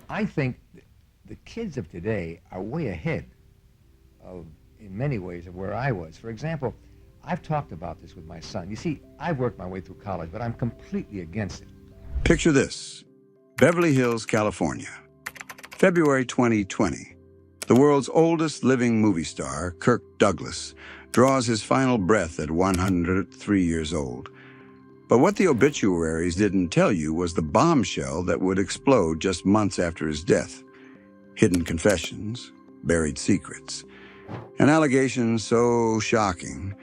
I think the kids of today are way ahead of, in many ways, of where I was. For example, I've talked about this with my son. You see, I've worked my way through college, but I'm completely against it. Picture this: Beverly Hills, California, February 2020. The world's oldest living movie star, Kirk Douglas, draws his final breath at 103 years old. But what the obituaries didn't tell you was the bombshell that would explode just months after his death. Hidden confessions, buried secrets, and allegations so shocking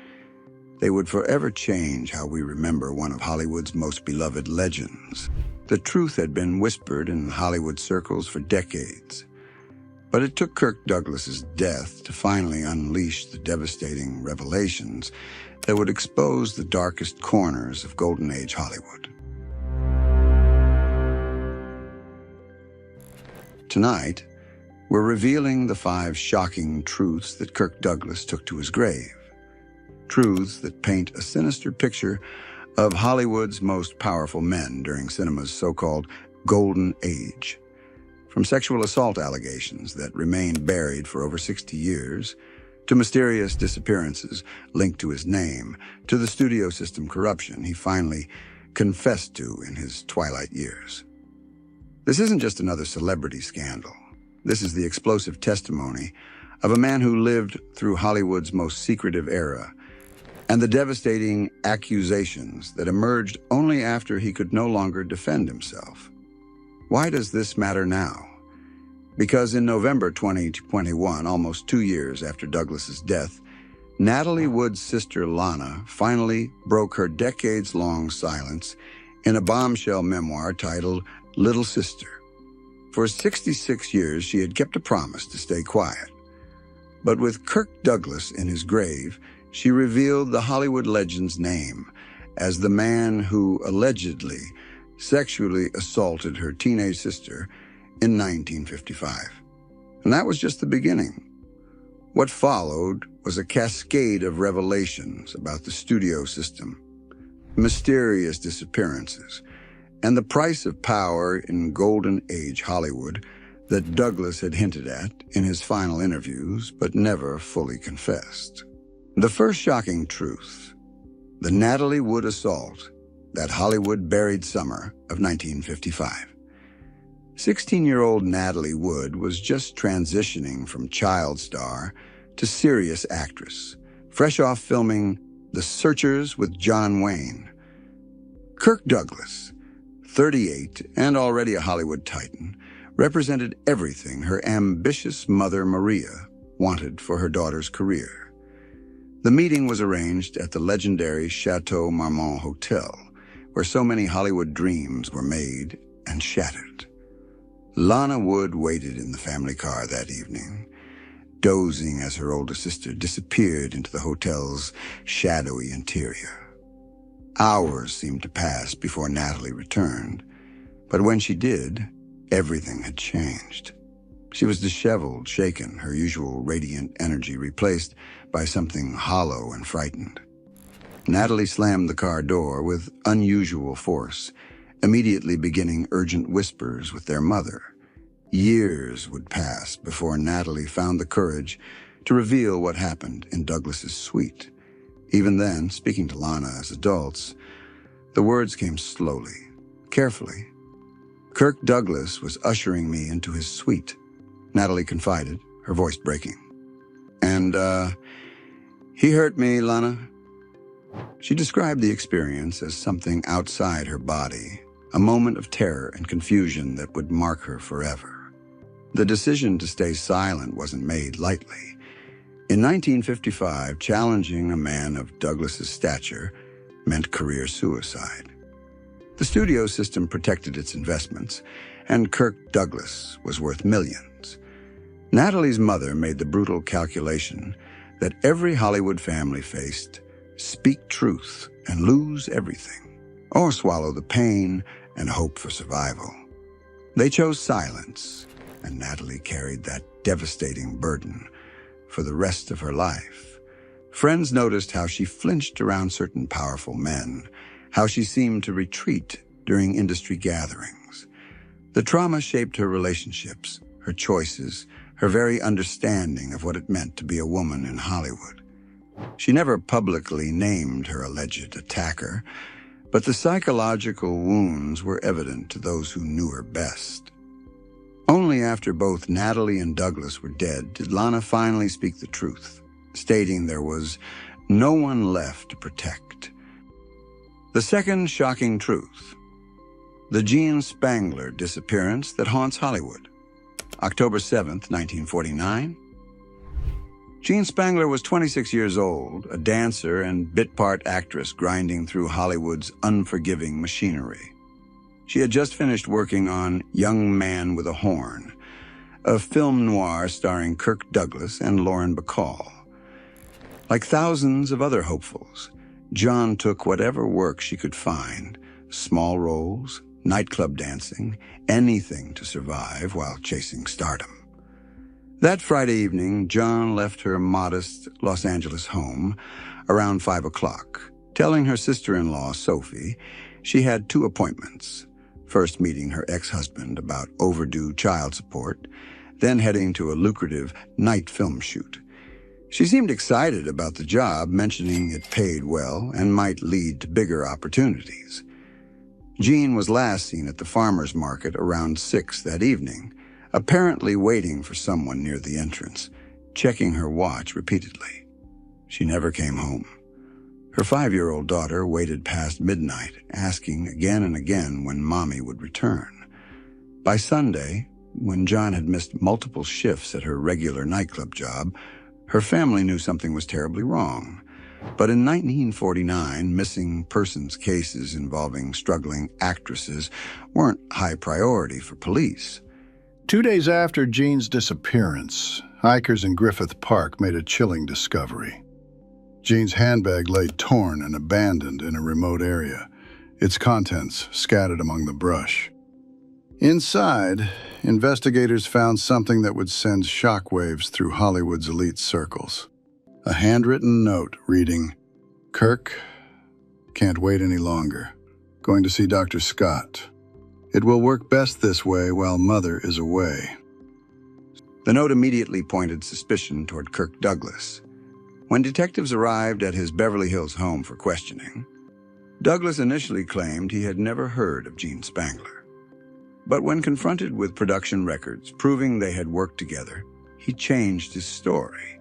they would forever change how we remember one of Hollywood's most beloved legends. The truth had been whispered in Hollywood circles for decades, but it took Kirk Douglas's death to finally unleash the devastating revelations that would expose the darkest corners of Golden Age Hollywood. Tonight, we're revealing the 5 shocking truths that Kirk Douglas took to his grave. Truths that paint a sinister picture of Hollywood's most powerful men during cinema's so-called Golden Age. From sexual assault allegations that remained buried for over 60 years, to mysterious disappearances linked to his name, to the studio system corruption he finally confessed to in his twilight years. This isn't just another celebrity scandal. This is the explosive testimony of a man who lived through Hollywood's most secretive era, and the devastating accusations that emerged only after he could no longer defend himself. Why does this matter now? Because in November 2021, almost 2 years after Douglas's death, Natalie Wood's sister Lana finally broke her decades-long silence in a bombshell memoir titled Little Sister. For 66 years, she had kept a promise to stay quiet. But with Kirk Douglas in his grave, she revealed the Hollywood legend's name as the man who allegedly sexually assaulted her teenage sister in 1955. And that was just the beginning. What followed was a cascade of revelations about the studio system, mysterious disappearances, and the price of power in Golden Age Hollywood that Douglas had hinted at in his final interviews but never fully confessed. The first shocking truth: the Natalie Wood assault, that Hollywood buried summer of 1955. 16-year-old Natalie Wood was just transitioning from child star to serious actress, fresh off filming The Searchers with John Wayne. Kirk Douglas, 38 and already a Hollywood titan, represented everything her ambitious mother Maria wanted for her daughter's career. The meeting was arranged at the legendary Chateau Marmont Hotel, where so many Hollywood dreams were made and shattered. Lana Wood waited in the family car that evening, dozing as her older sister disappeared into the hotel's shadowy interior. Hours seemed to pass before Natalie returned, but when she did, everything had changed. She was disheveled, shaken, her usual radiant energy replaced by something hollow and frightened. Natalie slammed the car door with unusual force, immediately beginning urgent whispers with their mother. Years would pass before Natalie found the courage to reveal what happened in Douglas's suite. Even then, speaking to Lana as adults, the words came slowly, carefully. "Kirk Douglas was ushering me into his suite," Natalie confided, her voice breaking. "And, he hurt me, Lana." She described the experience as something outside her body, a moment of terror and confusion that would mark her forever. The decision to stay silent wasn't made lightly. In 1955, challenging a man of Douglas's stature meant career suicide. The studio system protected its investments, and Kirk Douglas was worth millions. Natalie's mother made the brutal calculation that every Hollywood family faced: speak truth and lose everything, or swallow the pain and hope for survival. They chose silence, and Natalie carried that devastating burden for the rest of her life. Friends noticed how she flinched around certain powerful men, how she seemed to retreat during industry gatherings. The trauma shaped her relationships, her choices, her very understanding of what it meant to be a woman in Hollywood. She never publicly named her alleged attacker, but the psychological wounds were evident to those who knew her best. Only after both Natalie and Douglas were dead did Lana finally speak the truth, stating there was no one left to protect. The second shocking truth: the Gene Spangler disappearance that haunts Hollywood. October 7th, 1949. Gene Spangler was 26 years old, a dancer and bit-part actress grinding through Hollywood's unforgiving machinery. She had just finished working on Young Man with a Horn, a film noir starring Kirk Douglas and Lauren Bacall. Like thousands of other hopefuls, John took whatever work she could find, small roles, nightclub dancing, anything to survive while chasing stardom. That Friday evening, John left her modest Los Angeles home around 5 o'clock, telling her sister-in-law, Sophie, she had 2 appointments, first meeting her ex-husband about overdue child support, then heading to a lucrative night film shoot. She seemed excited about the job, mentioning it paid well and might lead to bigger opportunities. Jean was last seen at the farmer's market around 6 that evening, apparently waiting for someone near the entrance, checking her watch repeatedly. She never came home. Her 5-year-old daughter waited past midnight, asking again and again when Mommy would return. By Sunday, when John had missed multiple shifts at her regular nightclub job, her family knew something was terribly wrong. But in 1949, missing persons cases involving struggling actresses weren't high priority for police. 2 days after Jean's disappearance, hikers in Griffith Park made a chilling discovery. Jean's handbag lay torn and abandoned in a remote area, its contents scattered among the brush. Inside, investigators found something that would send shockwaves through Hollywood's elite circles. A handwritten note reading, "Kirk, can't wait any longer. Going to see Dr. Scott. It will work best this way while Mother is away." The note immediately pointed suspicion toward Kirk Douglas. When detectives arrived at his Beverly Hills home for questioning, Douglas initially claimed he had never heard of Gene Spangler. But when confronted with production records proving they had worked together, he changed his story.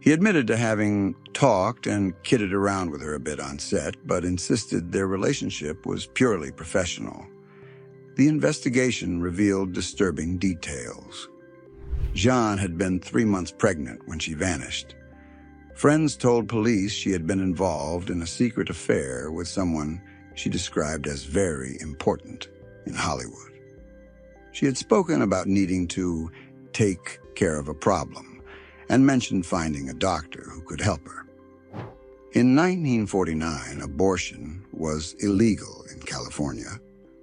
He admitted to having talked and kidded around with her a bit on set, but insisted their relationship was purely professional. The investigation revealed disturbing details. Jean had been 3 months pregnant when she vanished. Friends told police she had been involved in a secret affair with someone she described as very important in Hollywood. She had spoken about needing to take care of a problem and mentioned finding a doctor who could help her. In 1949, abortion was illegal in California,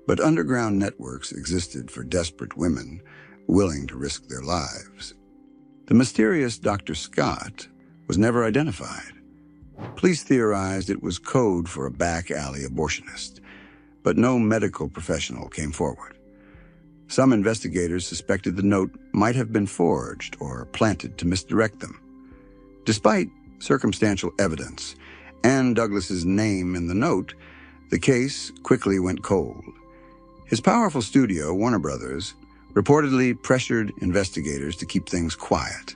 but underground networks existed for desperate women willing to risk their lives. The mysterious Dr. Scott was never identified. Police theorized it was code for a back-alley abortionist, but no medical professional came forward. Some investigators suspected the note might have been forged or planted to misdirect them. Despite circumstantial evidence and Douglas's name in the note, the case quickly went cold. His powerful studio, Warner Brothers, reportedly pressured investigators to keep things quiet.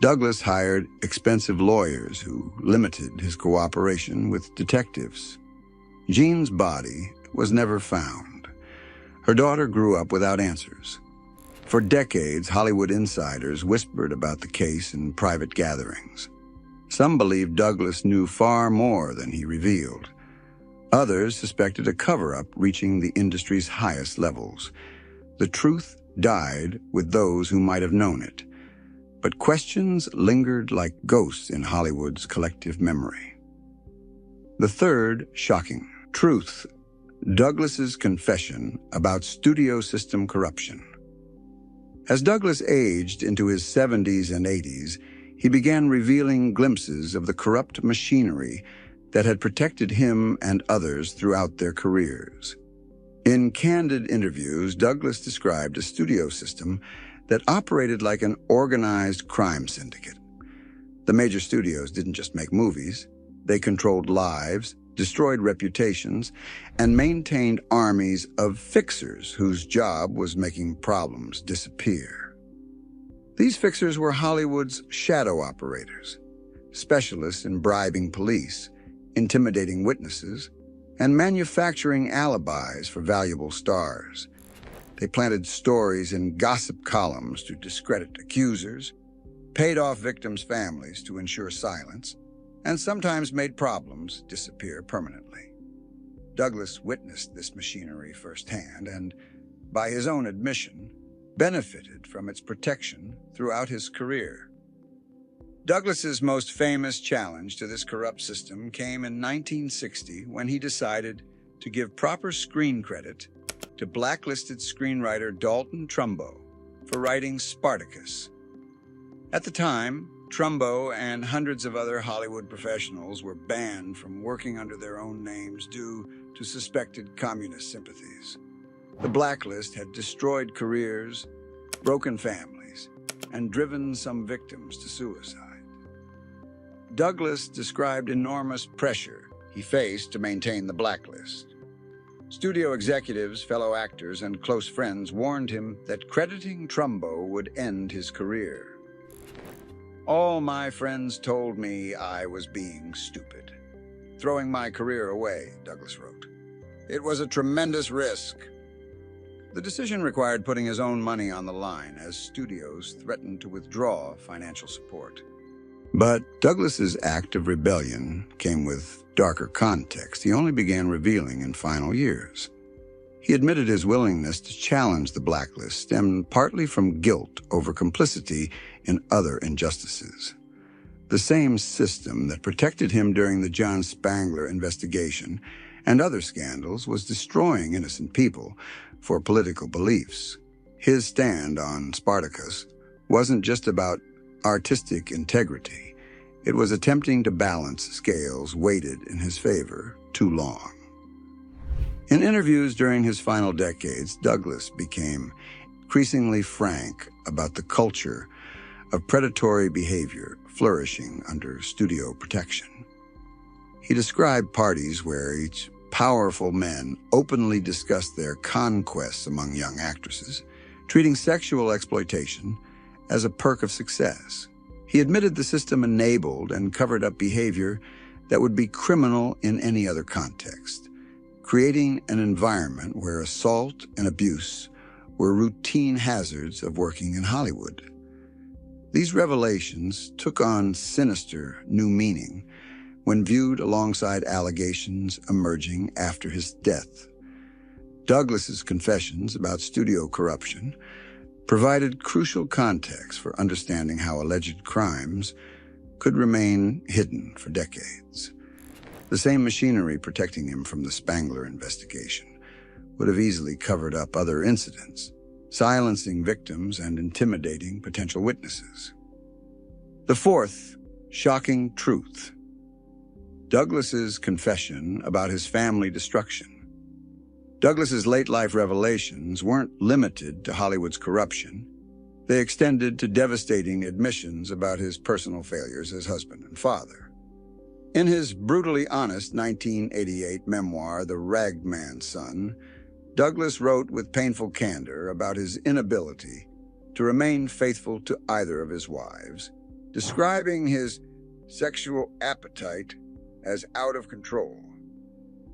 Douglas hired expensive lawyers who limited his cooperation with detectives. Jean's body was never found. Her daughter grew up without answers. For decades, Hollywood insiders whispered about the case in private gatherings. Some believed Douglas knew far more than he revealed. Others suspected a cover-up reaching the industry's highest levels. The truth died with those who might have known it. But questions lingered like ghosts in Hollywood's collective memory. The third shocking truth: Douglas's confession about studio system corruption. As Douglas aged into his 70s and 80s, he began revealing glimpses of the corrupt machinery that had protected him and others throughout their careers. In candid interviews, Douglas described a studio system that operated like an organized crime syndicate. The major studios didn't just make movies. They controlled lives, destroyed reputations, and maintained armies of fixers whose job was making problems disappear. These fixers were Hollywood's shadow operators, specialists in bribing police, intimidating witnesses, and manufacturing alibis for valuable stars. They planted stories in gossip columns to discredit accusers, paid off victims' families to ensure silence, and sometimes made problems disappear permanently. Douglas witnessed this machinery firsthand and, by his own admission, benefited from its protection throughout his career. Douglas's most famous challenge to this corrupt system came in 1960 when he decided to give proper screen credit to blacklisted screenwriter Dalton Trumbo for writing Spartacus. At the time, Trumbo and hundreds of other Hollywood professionals were banned from working under their own names due to suspected communist sympathies. The blacklist had destroyed careers, broken families, and driven some victims to suicide. Douglas described enormous pressure he faced to maintain the blacklist. Studio executives, fellow actors, and close friends warned him that crediting Trumbo would end his career. "All my friends told me I was being stupid, throwing my career away," Douglas wrote. "It was a tremendous risk." The decision required putting his own money on the line as studios threatened to withdraw financial support. But Douglas's act of rebellion came with darker context he only began revealing in final years. He admitted his willingness to challenge the blacklist stemmed partly from guilt over complicity in other injustices. The same system that protected him during the John Spangler investigation and other scandals was destroying innocent people for political beliefs. His stand on Spartacus wasn't just about artistic integrity. It was attempting to balance scales weighted in his favor too long. In interviews during his final decades, Douglas became increasingly frank about the culture of predatory behavior flourishing under studio protection. He described parties where each powerful men openly discussed their conquests among young actresses, treating sexual exploitation as a perk of success. He admitted the system enabled and covered up behavior that would be criminal in any other context, creating an environment where assault and abuse were routine hazards of working in Hollywood. These revelations took on sinister new meaning when viewed alongside allegations emerging after his death. Douglas's confessions about studio corruption provided crucial context for understanding how alleged crimes could remain hidden for decades. The same machinery protecting him from the Spangler investigation would have easily covered up other incidents, silencing victims and intimidating potential witnesses. The fourth, shocking truth. Douglas's confession about his family destruction. Douglas's late-life revelations weren't limited to Hollywood's corruption. They extended to devastating admissions about his personal failures as husband and father. In his brutally honest 1988 memoir, The Ragged Man's Son, Douglas wrote with painful candor about his inability to remain faithful to either of his wives, describing his sexual appetite as out of control.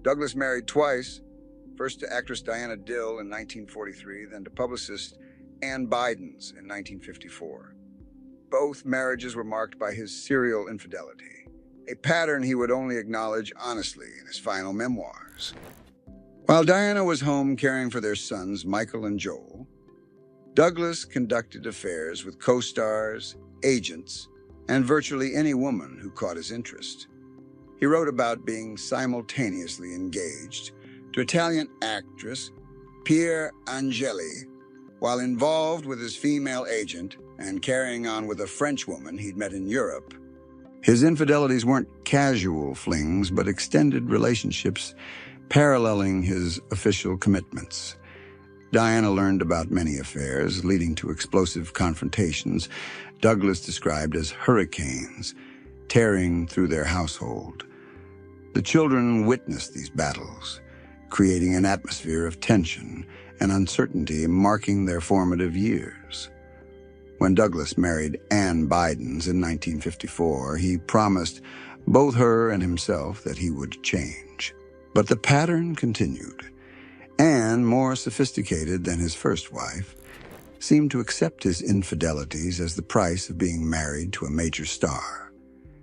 Douglas married twice, first to actress Diana Dill in 1943, then to publicist Ann Bidens in 1954. Both marriages were marked by his serial infidelity, a pattern he would only acknowledge honestly in his final memoirs. While Diana was home caring for their sons, Michael and Joel, Douglas conducted affairs with co-stars, agents, and virtually any woman who caught his interest. He wrote about being simultaneously engaged to Italian actress Pier Angeli while involved with his female agent and carrying on with a French woman he'd met in Europe. His infidelities weren't casual flings, but extended relationships paralleling his official commitments. Diana learned about many affairs, leading to explosive confrontations Douglas described as hurricanes, tearing through their household. The children witnessed these battles, creating an atmosphere of tension and uncertainty marking their formative years. When Douglas married Ann Bidens in 1954, he promised both her and himself that he would change. But the pattern continued. Anne, more sophisticated than his first wife, seemed to accept his infidelities as the price of being married to a major star.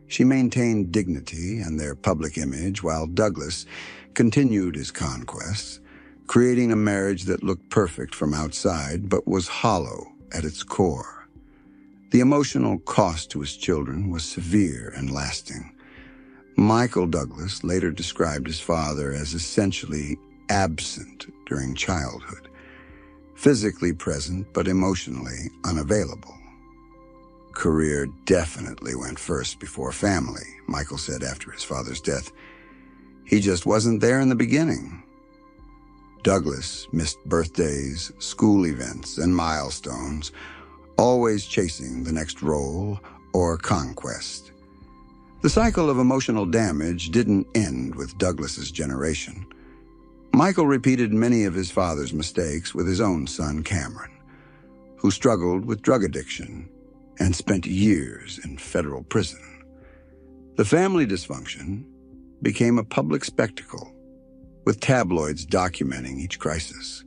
She maintained dignity and their public image while Douglas continued his conquests, creating a marriage that looked perfect from outside but was hollow at its core. The emotional cost to his children was severe and lasting. Michael Douglas later described his father as essentially absent during childhood, physically present but emotionally unavailable. Career definitely went first before family, Michael said after his father's death. He just wasn't there in the beginning. Douglas missed birthdays, school events, and milestones, always chasing the next role or conquest. The cycle of emotional damage didn't end with Douglas's generation. Michael repeated many of his father's mistakes with his own son, Cameron, who struggled with drug addiction and spent years in federal prison. The family dysfunction became a public spectacle, with tabloids documenting each crisis.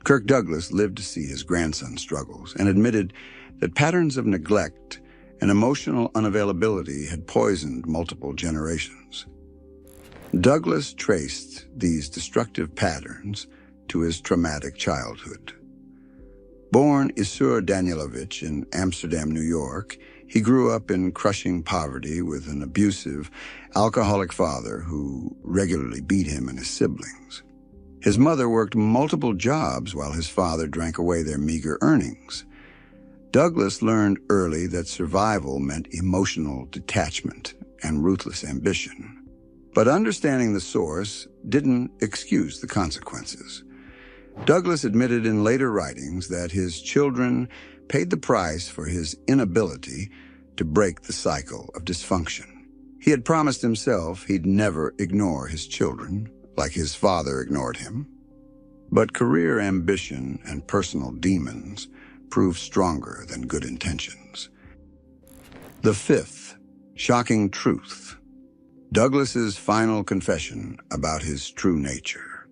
Kirk Douglas lived to see his grandson's struggles and admitted that patterns of neglect and emotional unavailability had poisoned multiple generations. Douglas traced these destructive patterns to his traumatic childhood. Born Isur Danielovich in Amsterdam, New York, he grew up in crushing poverty with an abusive, alcoholic father who regularly beat him and his siblings. His mother worked multiple jobs while his father drank away their meager earnings. Douglas learned early that survival meant emotional detachment and ruthless ambition. But understanding the source didn't excuse the consequences. Douglas admitted in later writings that his children paid the price for his inability to break the cycle of dysfunction. He had promised himself he'd never ignore his children, like his father ignored him. But career ambition and personal demons proved stronger than good intentions. The fifth, shocking truth. Douglas's final confession about his true nature.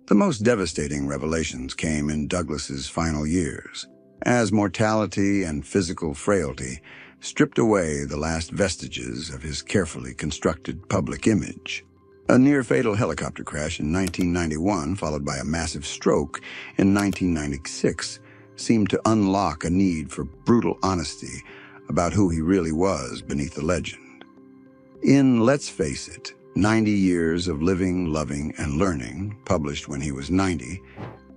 The most devastating revelations came in Douglas's final years, as mortality and physical frailty stripped away the last vestiges of his carefully constructed public image. A near-fatal helicopter crash in 1991, followed by a massive stroke in 1996, seemed to unlock a need for brutal honesty about who he really was beneath the legend. In Let's Face It, 90 Years of Living, Loving, and Learning, published when he was 90,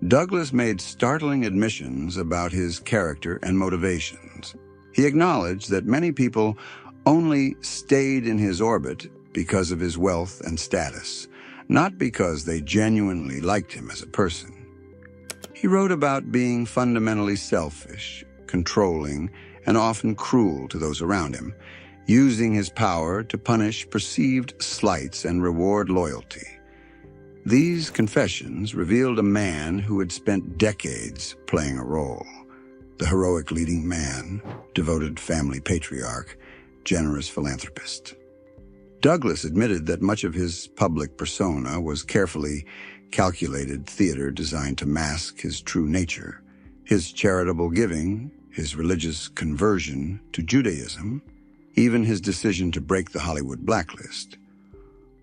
Douglas made startling admissions about his character and motivations. He acknowledged that many people only stayed in his orbit because of his wealth and status, not because they genuinely liked him as a person. He wrote about being fundamentally selfish, controlling, and often cruel to those around him, using his power to punish perceived slights and reward loyalty. These confessions revealed a man who had spent decades playing a role: the heroic leading man, devoted family patriarch, generous philanthropist. Douglas admitted that much of his public persona was carefully calculated theater designed to mask his true nature. His charitable giving, his religious conversion to Judaism, even his decision to break the Hollywood blacklist,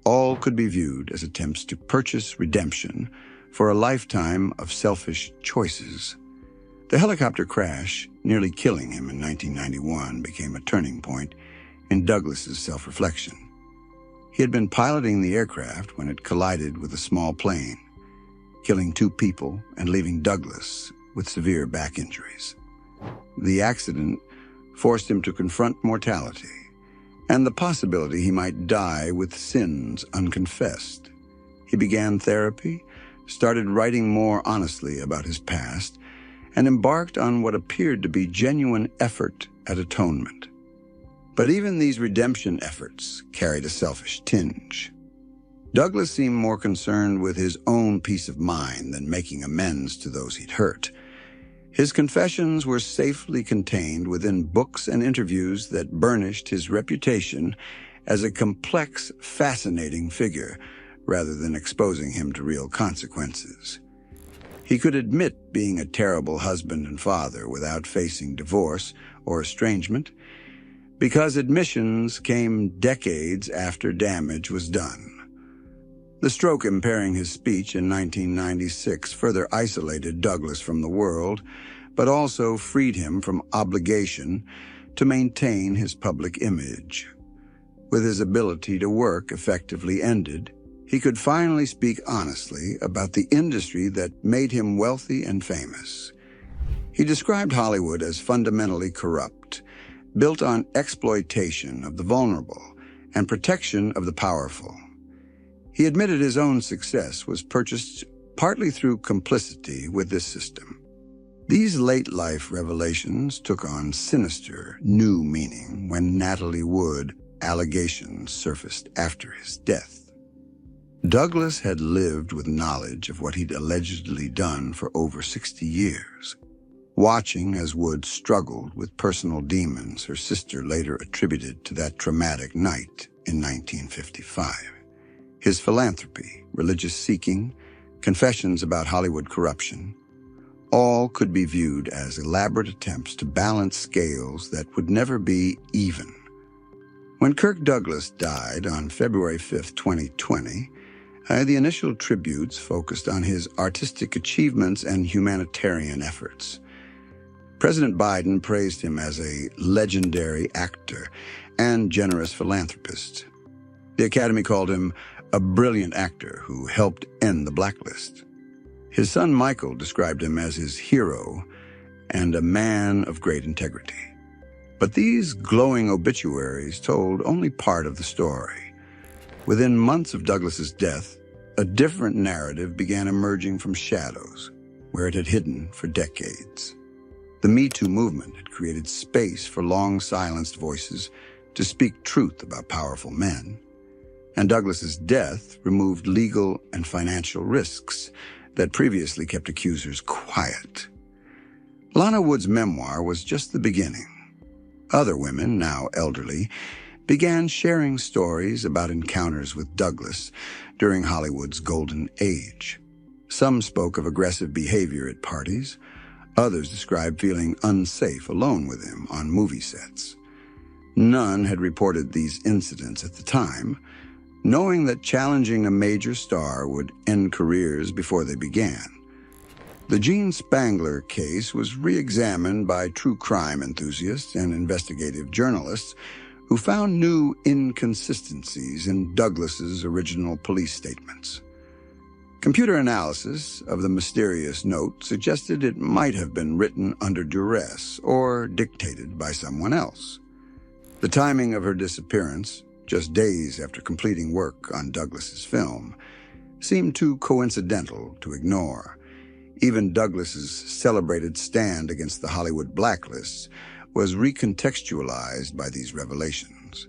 all could be viewed as attempts to purchase redemption for a lifetime of selfish choices. The helicopter crash, nearly killing him in 1991, became a turning point in Douglas's self-reflection. He had been piloting the aircraft when it collided with a small plane, killing 2 people and leaving Douglas with severe back injuries. The accident forced him to confront mortality and the possibility he might die with sins unconfessed. He began therapy, started writing more honestly about his past, and embarked on what appeared to be genuine effort at atonement. But even these redemption efforts carried a selfish tinge. Douglas seemed more concerned with his own peace of mind than making amends to those he'd hurt. His confessions were safely contained within books and interviews that burnished his reputation as a complex, fascinating figure, rather than exposing him to real consequences. He could admit being a terrible husband and father without facing divorce or estrangement, because admissions came decades after damage was done. The stroke impairing his speech in 1996 further isolated Douglas from the world, but also freed him from obligation to maintain his public image. With his ability to work effectively ended, he could finally speak honestly about the industry that made him wealthy and famous. He described Hollywood as fundamentally corrupt, built on exploitation of the vulnerable and protection of the powerful. He admitted his own success was purchased partly through complicity with this system. These late-life revelations took on sinister, new meaning when Natalie Wood allegations surfaced after his death. Douglas had lived with knowledge of what he'd allegedly done for over 60 years. Watching as Wood struggled with personal demons her sister later attributed to that traumatic night in 1955. His philanthropy, religious seeking, confessions about Hollywood corruption, all could be viewed as elaborate attempts to balance scales that would never be even. When Kirk Douglas died on February 5, 2020, the initial tributes focused on his artistic achievements and humanitarian efforts. President Biden praised him as a legendary actor and generous philanthropist. The Academy called him a brilliant actor who helped end the blacklist. His son Michael described him as his hero and a man of great integrity. But these glowing obituaries told only part of the story. Within months of Douglas's death, a different narrative began emerging from shadows, where it had hidden for decades. The Me Too movement had created space for long-silenced voices to speak truth about powerful men, and Douglas's death removed legal and financial risks that previously kept accusers quiet. Lana Wood's memoir was just the beginning. Other women, now elderly, began sharing stories about encounters with Douglas during Hollywood's golden age. Some spoke of aggressive behavior at parties. Others described feeling unsafe alone with him on movie sets. None had reported these incidents at the time, knowing that challenging a major star would end careers before they began. The Gene Spangler case was re-examined by true crime enthusiasts and investigative journalists who found new inconsistencies in Douglas's original police statements. Computer analysis of the mysterious note suggested it might have been written under duress or dictated by someone else. The timing of her disappearance, just days after completing work on Douglas's film, seemed too coincidental to ignore. Even Douglas's celebrated stand against the Hollywood blacklists was recontextualized by these revelations.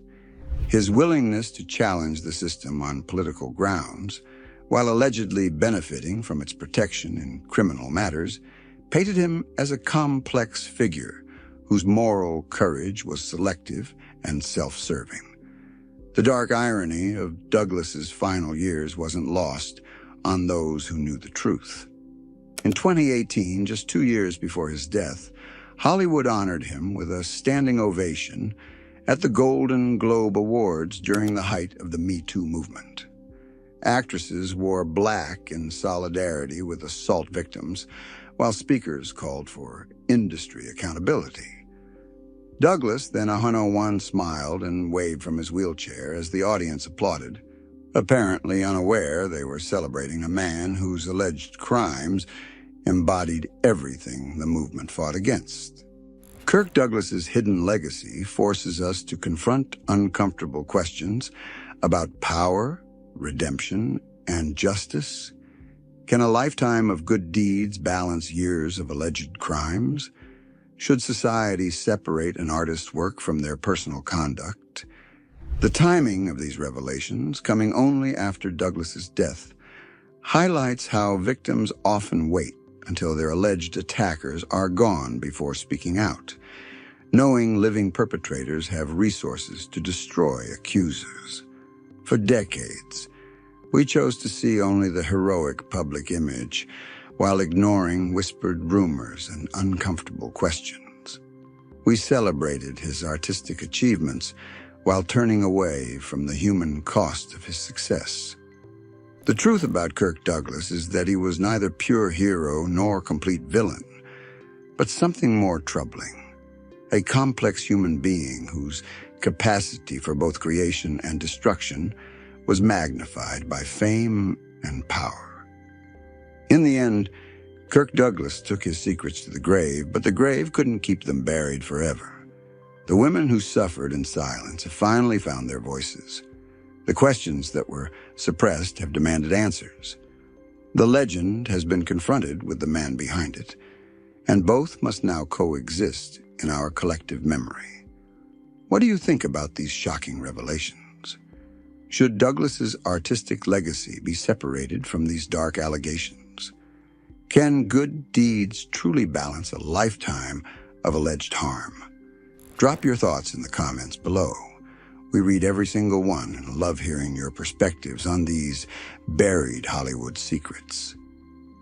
His willingness to challenge the system on political grounds, while allegedly benefiting from its protection in criminal matters, painted him as a complex figure whose moral courage was selective and self-serving. The dark irony of Douglas's final years wasn't lost on those who knew the truth. In 2018, just 2 years before his death, Hollywood honored him with a standing ovation at the Golden Globe Awards during the height of the Me Too movement. Actresses wore black in solidarity with assault victims, while speakers called for industry accountability. Douglas, then a 101, smiled and waved from his wheelchair as the audience applauded, apparently unaware they were celebrating a man whose alleged crimes embodied everything the movement fought against. Kirk Douglas's hidden legacy forces us to confront uncomfortable questions about power, redemption, and justice? Can a lifetime of good deeds balance years of alleged crimes? Should society separate an artist's work from their personal conduct? The timing of these revelations, coming only after Douglas's death, highlights how victims often wait until their alleged attackers are gone before speaking out, knowing living perpetrators have resources to destroy accusers. For decades, we chose to see only the heroic public image while ignoring whispered rumors and uncomfortable questions. We celebrated his artistic achievements while turning away from the human cost of his success. The truth about Kirk Douglas is that he was neither pure hero nor complete villain, but something more troubling. A complex human being whose capacity for both creation and destruction was magnified by fame and power. In the end, Kirk Douglas took his secrets to the grave, but the grave couldn't keep them buried forever. The women who suffered in silence have finally found their voices. The questions that were suppressed have demanded answers. The legend has been confronted with the man behind it, and both must now coexist in our collective memory. What do you think about these shocking revelations? Should Douglas's artistic legacy be separated from these dark allegations? Can good deeds truly balance a lifetime of alleged harm? Drop your thoughts in the comments below. We read every single one and love hearing your perspectives on these buried Hollywood secrets.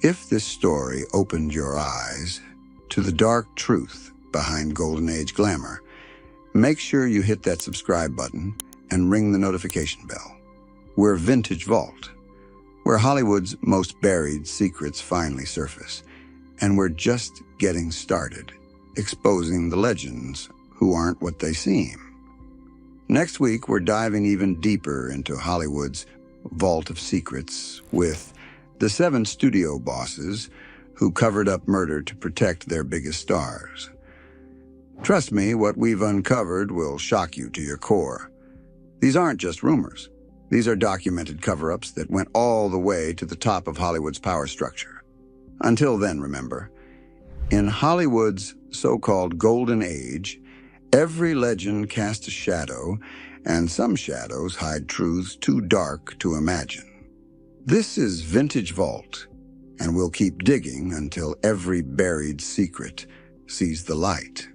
If this story opened your eyes to the dark truth behind Golden Age glamour, make sure you hit that subscribe button and ring the notification bell. We're Vintage Vault, where Hollywood's most buried secrets finally surface, and we're just getting started, exposing the legends who aren't what they seem. Next week, we're diving even deeper into Hollywood's vault of secrets with the 7 studio bosses who covered up murder to protect their biggest stars. Trust me, what we've uncovered will shock you to your core. These aren't just rumors. These are documented cover-ups that went all the way to the top of Hollywood's power structure. Until then, remember, in Hollywood's so-called Golden Age, every legend casts a shadow, and some shadows hide truths too dark to imagine. This is Vintage Vault, and we'll keep digging until every buried secret sees the light.